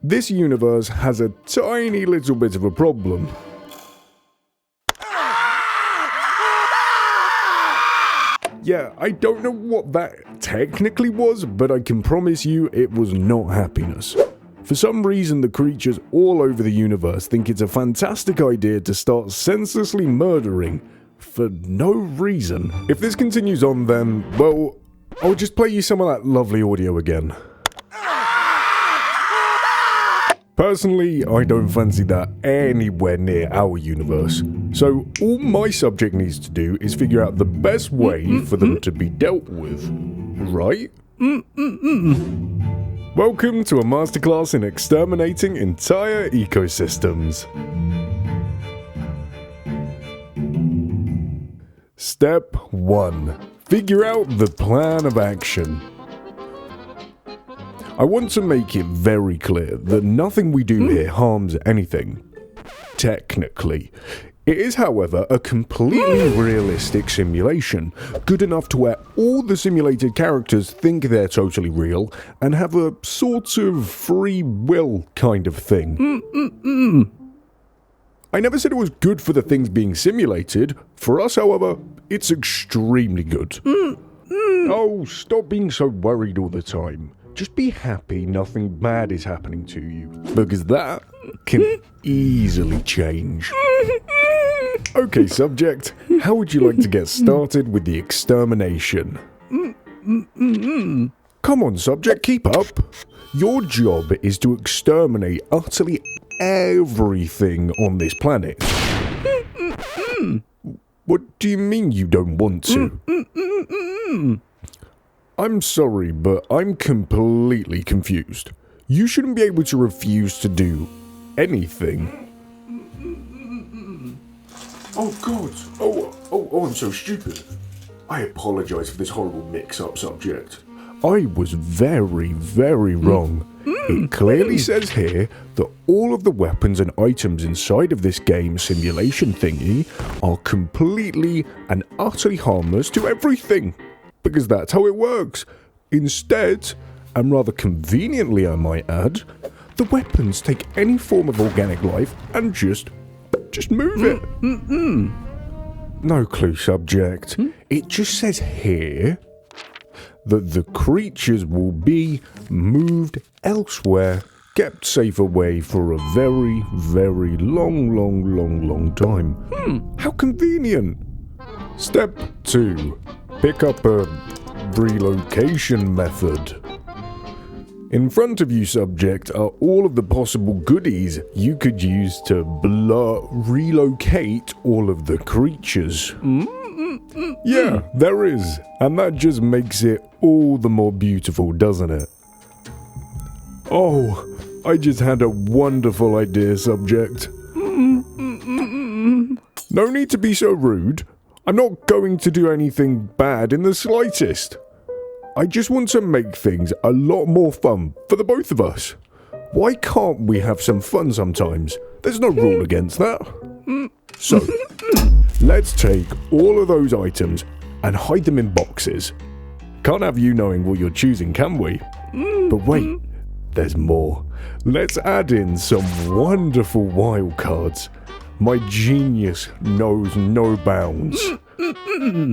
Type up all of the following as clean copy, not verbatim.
This universe has a tiny little bit of a problem. Yeah, I don't know what that technically was, but I can promise you it was not happiness. For some reason, the creatures all over the universe think it's a fantastic idea to start senselessly murdering for no reason. If this continues on, then, well, I'll just play you some of that lovely audio again. Personally, I don't fancy that anywhere near our universe. So all my subject needs to do is figure out the best way for them to be dealt with. Right? Welcome to a masterclass in exterminating entire ecosystems. Step 1. Figure out the plan of action. I want to make it very clear that nothing we do here harms anything. Technically. It is, however, a completely realistic simulation, good enough to where all the simulated characters think they're totally real and have a sort of free will kind of thing. I never said it was good for the things being simulated. For us, however, it's extremely good. Oh, stop being so worried all the time. Just be happy nothing bad is happening to you, because that can easily change. Okay, subject, how would you like to get started with the extermination? Come on, subject, keep up. Your job is to exterminate utterly everything on this planet. What do you mean you don't want to? I'm sorry, but I'm completely confused. You shouldn't be able to refuse to do anything. Oh God! Oh, I'm so stupid. I apologize for this horrible mix-up, subject. I was very, very wrong. It clearly says here that all of the weapons and items inside of this game simulation thingy are completely and utterly harmless to everything. Because that's how it works. Instead, and rather conveniently I might add, the weapons take any form of organic life and just move it. No clue, subject. It just says here that the creatures will be moved elsewhere, kept safe away for a very, very long time. How convenient. Step 2. Pick up a relocation method. In front of you, subject, are all of the possible goodies you could use to relocate all of the creatures. Yeah, there is. And that just makes it all the more beautiful, doesn't it? Oh, I just had a wonderful idea, subject. No need to be so rude. I'm not going to do anything bad in the slightest. I just want to make things a lot more fun for the both of us. Why can't we have some fun sometimes? There's no rule against that. So, let's take all of those items and hide them in boxes. Can't have you knowing what you're choosing, can we? But wait, there's more. Let's add in some wonderful wildcards. My genius knows no bounds.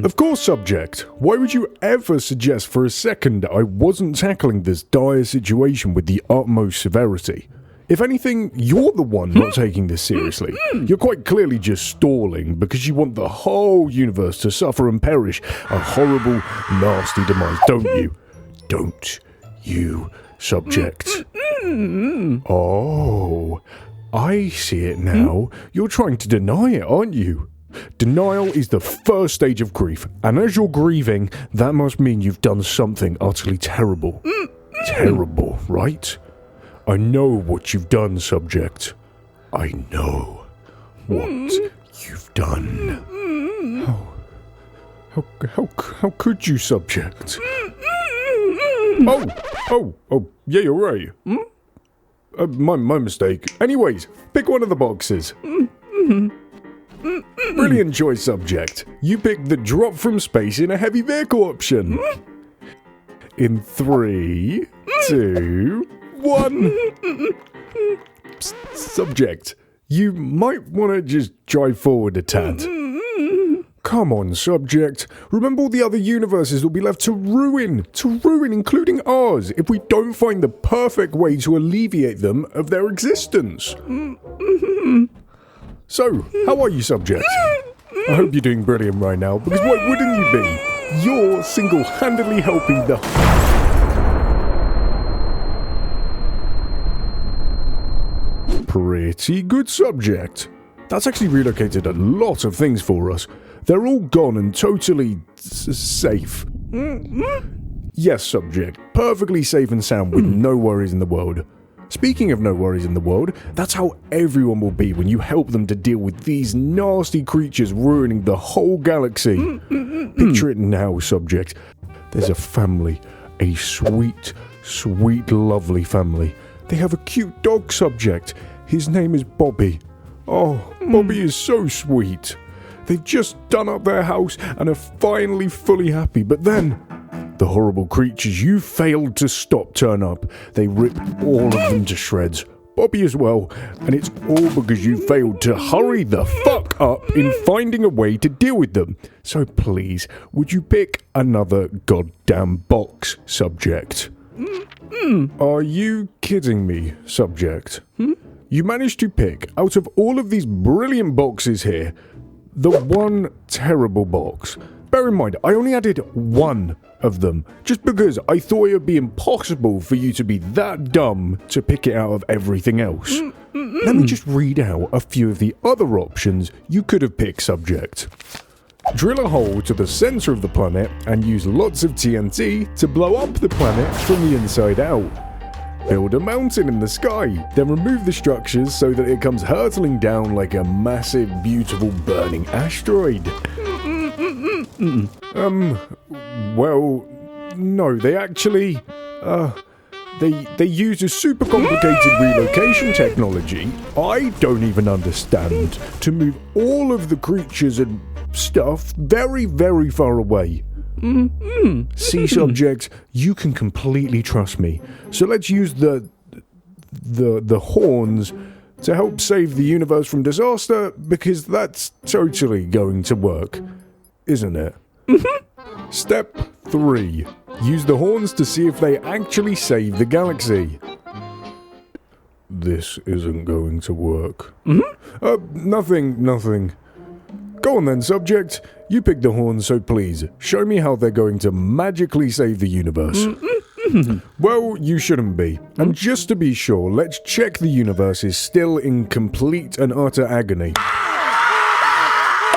Of course, subject. Why would you ever suggest for a second I wasn't tackling this dire situation with the utmost severity? If anything, you're the one not taking this seriously. You're quite clearly just stalling because you want the whole universe to suffer and perish a horrible, nasty demise, don't you? Don't you, subject? Oh, I see it now. You're trying to deny it, aren't you? Denial is the first stage of grief, and as you're grieving, that must mean you've done something utterly terrible. Terrible, right? I know what you've done, subject. I know what you've done. How could you, subject? Oh, yeah, you're right. My mistake. Anyways, pick one of the boxes. Brilliant choice, subject. You picked the drop from space in a heavy vehicle option. In 3, 2, 1. Subject, you might want to just drive forward a tad. Come on, subject. Remember all the other universes will be left to ruin, including ours, if we don't find the perfect way to alleviate them of their existence. So, how are you, subject? I hope you're doing brilliant right now, because why wouldn't you be? You're single-handedly helping the... Pretty good, subject. That's actually relocated a lot of things for us. They're all gone and totally safe. Yes, subject. Perfectly safe and sound with no worries in the world. Speaking of no worries in the world, that's how everyone will be when you help them to deal with these nasty creatures ruining the whole galaxy. Picture it now, subject. There's a family. A sweet, sweet, lovely family. They have a cute dog, subject. His name is Bobby. Oh, Bobby is so sweet. They've just done up their house and are finally fully happy, but then the horrible creatures you failed to stop turn up. They rip all of them to shreds. Bobby as well, and it's all because you failed to hurry the fuck up in finding a way to deal with them. So please, would you pick another goddamn box, subject? Are you kidding me, subject? You managed to pick, out of all of these brilliant boxes here, the one terrible box. Bear in mind, I only added one of them, just because I thought it would be impossible for you to be that dumb to pick it out of everything else. Let me just read out a few of the other options you could have picked, subject. Drill a hole to the center of the planet and use lots of TNT to blow up the planet from the inside out. Build a mountain in the sky, then remove the structures so that it comes hurtling down like a massive, beautiful, burning asteroid. Well, no, they actually, they use a super complicated relocation technology I don't even understand to move all of the creatures and stuff very, very far away. See, subject, you can completely trust me. So let's use the horns to help save the universe from disaster, because that's totally going to work, isn't it? Step 3. Use the horns to see if they actually save the galaxy. This isn't going to work. Nothing. Go on then, subject. You pick the horns, so please, show me how they're going to magically save the universe. Well, you shouldn't be. And just to be sure, let's check the universe is still in complete and utter agony.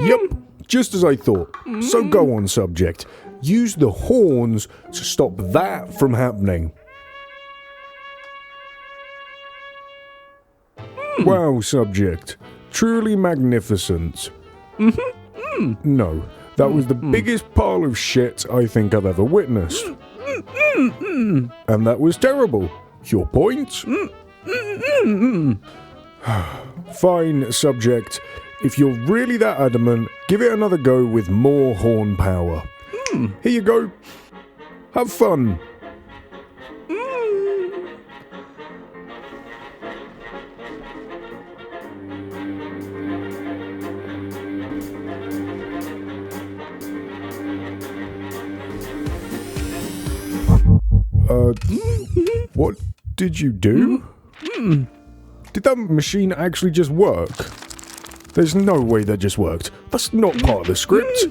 Yep, just as I thought. So go on, subject. Use the horns to stop that from happening. Wow, subject. Truly magnificent. No, that was the biggest pile of shit I think I've ever witnessed. And that was terrible. Your point? Fine, subject. If you're really that adamant, give it another go with more horn power. Here you go. Have fun. What did you do? Did that machine actually just work? There's no way that just worked. That's not part of the script.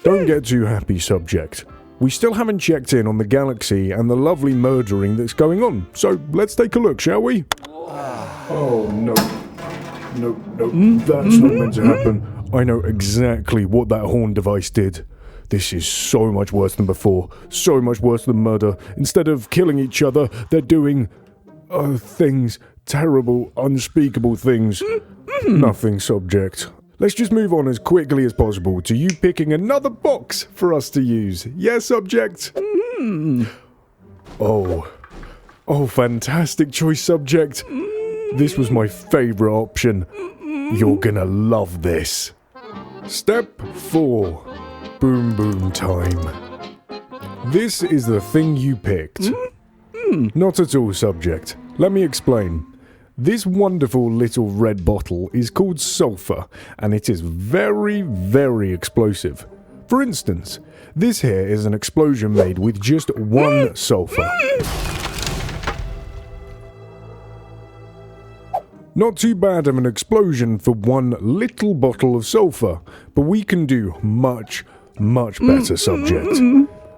Don't get too happy, subject. We still haven't checked in on the galaxy and the lovely murdering that's going on. So let's take a look, shall we? Oh, no. No, that's not meant to happen. I know exactly what that horn device did. This is so much worse than before. So much worse than murder. Instead of killing each other, they're doing... things. Terrible, unspeakable things. Nothing, subject. Let's just move on as quickly as possible to you picking another box for us to use. Yes, subject? Oh, fantastic choice, subject. This was my favourite option. You're gonna love this. Step 4. Boom boom time. This is the thing you picked. Not at all, subject. Let me explain. This wonderful little red bottle is called sulfur, and it is very, very explosive. For instance, this here is an explosion made with just one sulfur. Not too bad of an explosion for one little bottle of sulfur, but we can do much, much better, subject.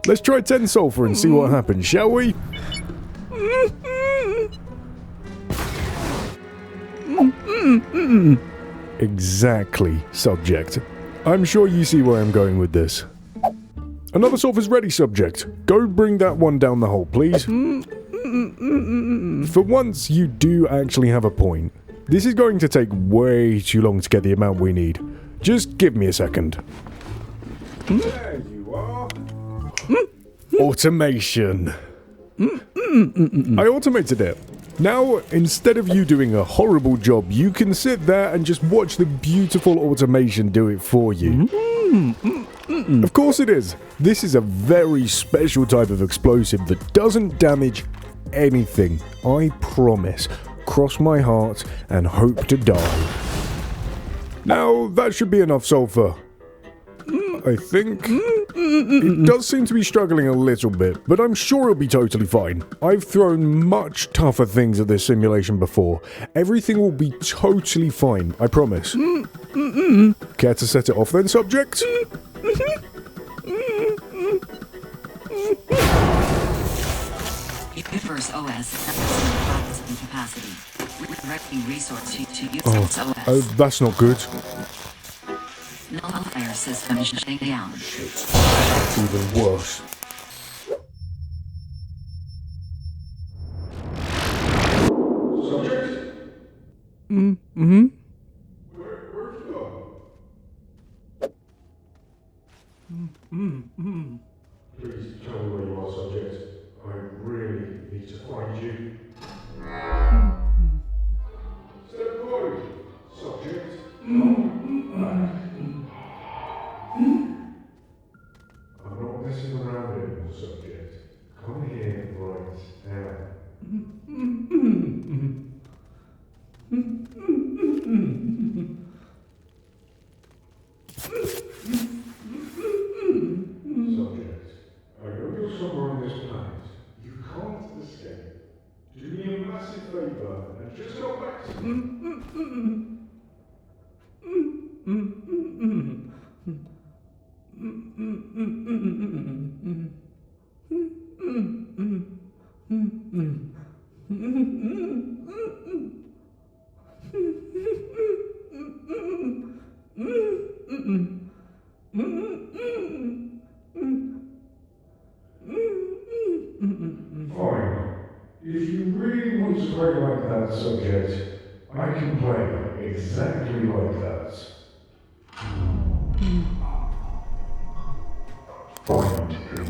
Let's try 10 sulfur and see what happens, shall we? Exactly, subject. I'm sure you see where I'm going with this. Another sulfur's ready, subject. Go bring that one down the hole, please. For once, you do actually have a point. This is going to take way too long to get the amount we need. Just give me a second. There you are. Automation. I automated it. Now, instead of you doing a horrible job, you can sit there and just watch the beautiful automation do it for you. Of course it is. This is a very special type of explosive that doesn't damage anything. I promise. Cross my heart and hope to die. Now, that should be enough sulfur. I think. It does seem to be struggling a little bit, but I'm sure it'll be totally fine. I've thrown much tougher things at this simulation before. Everything will be totally fine, I promise. Care to set it off then, subject? Universe OS processing capacity. Directing resource to use OS. Oh, that's not good. Nullifier system shutting down. Even worse. Subject? Where have you gone? Please tell me where you are, subject. I really need to find you. Step forward, subject. I'm not messing around anymore, subject. Come here right now. Subject, I know you're somewhere on this planet. You can't escape. Do me a massive favor and just go back to me. Fine. If you really want to play like that, subject, I can play exactly like that. Find him.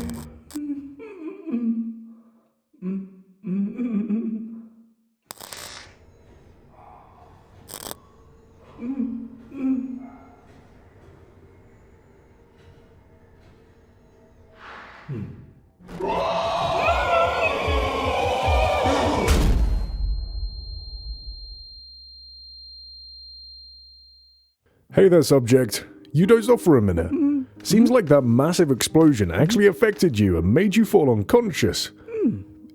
Hey there, subject. You dozed off for a minute. Seems like that massive explosion actually affected you and made you fall unconscious.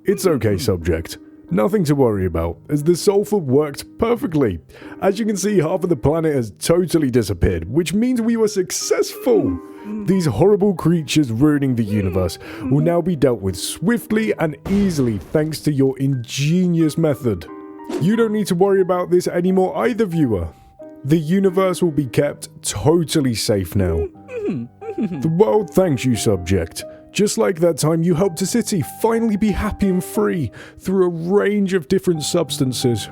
It's okay, subject. Nothing to worry about, as the sulfur worked perfectly. As you can see, half of the planet has totally disappeared, which means we were successful. These horrible creatures ruining the universe will now be dealt with swiftly and easily thanks to your ingenious method. You don't need to worry about this anymore either, viewer. The universe will be kept totally safe now. The world thanks you, subject. Just like that time you helped a city finally be happy and free through a range of different substances.